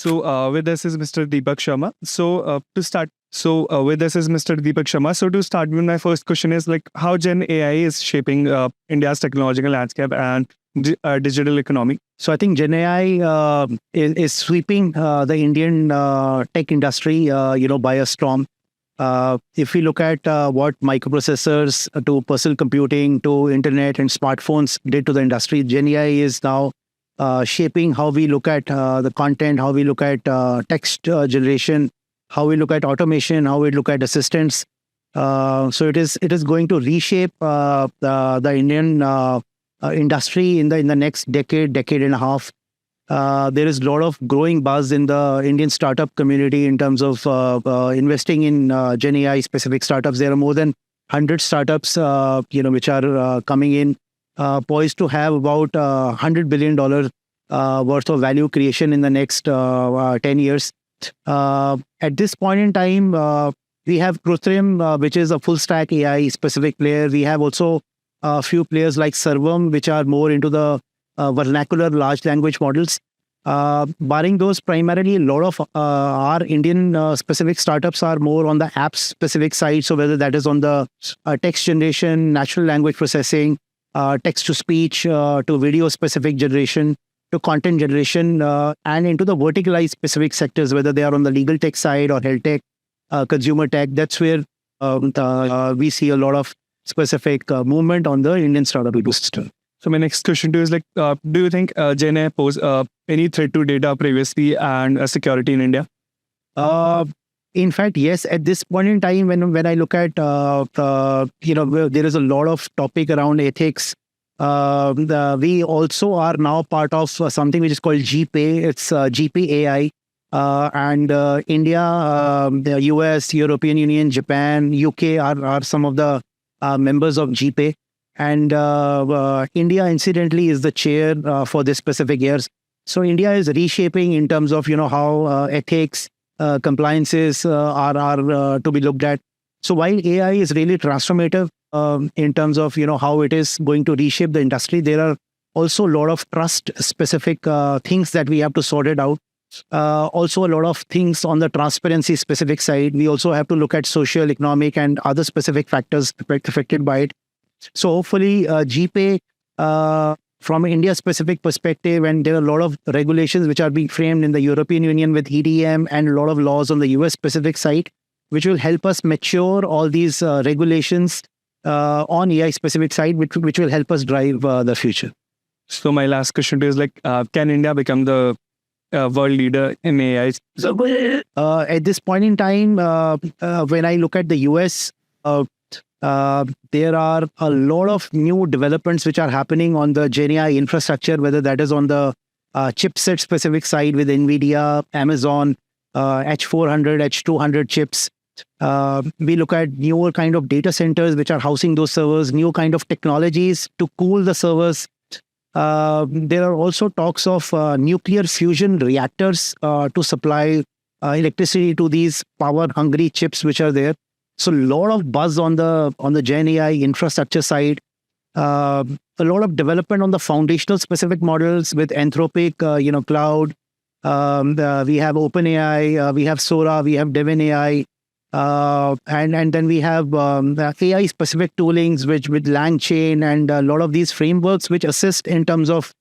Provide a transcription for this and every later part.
With us is Mr. Deepak Sharma. With us is Mr. Deepak Sharma. So to start with, my first question is like how Gen AI is shaping India's technological landscape and digital economy. So I think Gen AI is sweeping the Indian tech industry, by a storm. If we look at what microprocessors to personal computing to internet and smartphones did to the industry, Gen AI is now shaping how we look at the content, how we look at text generation, how we look at automation, how we look at assistants. So it is going to reshape the Indian industry in the next decade and a half. There is a lot of growing buzz in the Indian startup community in terms of investing in Gen AI specific startups. There are more than 100 startups, which are coming in, poised to have about $100 billion worth of value creation in the next 10 years. At this point in time, we have Krutrim, which is a full stack AI specific player. We have also a few players like Sarvam, which are more into the vernacular large language models. Barring those, primarily a lot of our Indian specific startups are more on the app specific side. So whether that is on the text generation, natural language processing, text to speech, to video specific generation, to content generation, and into the verticalized specific sectors, whether they are on the legal tech side or health tech, consumer tech. That's where we see a lot of specific movement on the Indian startup ecosystem. So my next question to you is like, do you think Gen AI pose any threat to data privacy and security in India? In fact, yes. At this point in time, when I look at, there is a lot of topic around ethics. We also are now part of something which is called GPay. It's GP AI. And India, the US, European Union, Japan, UK are some of the members of GPay. And India, incidentally, is the chair for this specific years. So India is reshaping in terms of, how ethics, compliances are to be looked at. So while AI is really transformative in terms of, how it is going to reshape the industry, there are also a lot of trust-specific things that we have to sort it out. Also, a lot of things on the transparency-specific side. We also have to look at social, economic, and other specific factors affected by it. So hopefully GPay from an India-specific perspective, and there are a lot of regulations which are being framed in the European Union with EDM and a lot of laws on the US-specific side, which will help us mature all these regulations on AI-specific side, which will help us drive the future. So my last question is like, can India become the world leader in AI? So at this point in time, when I look at the US, there are a lot of new developments which are happening on the Gen AI infrastructure, whether that is on the chipset specific side with NVIDIA, Amazon, H400, H200 chips. We look at newer kind of data centers which are housing those servers, new kind of technologies to cool the servers. There are also talks of nuclear fusion reactors to supply electricity to these power-hungry chips which are there. So a lot of buzz on the Gen AI infrastructure side. A lot of development on the foundational specific models with Anthropic, cloud. We have OpenAI, we have Sora, we have Devin AI, and then we have AI specific toolings with LangChain and a lot of these frameworks which assist in terms of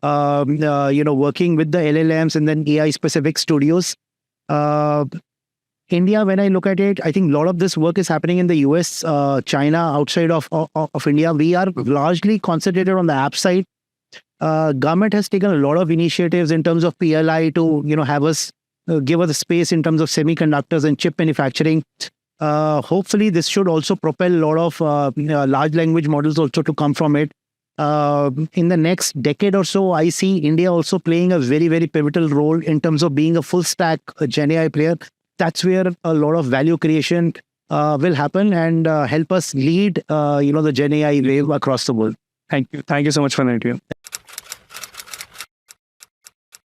working with the LLMs and then AI specific studios. India, when I look at it, I think a lot of this work is happening in the US, China, outside of India. We are largely concentrated on the app side. Government has taken a lot of initiatives in terms of PLI to, have us, give us the space in terms of semiconductors and chip manufacturing. Hopefully, this should also propel a lot of large language models also to come from it. In the next decade or so, I see India also playing a very, very pivotal role in terms of being a full stack Gen AI player. That's where a lot of value creation will happen and help us lead, the Gen AI wave across the world. Thank you. Thank you so much for the interview.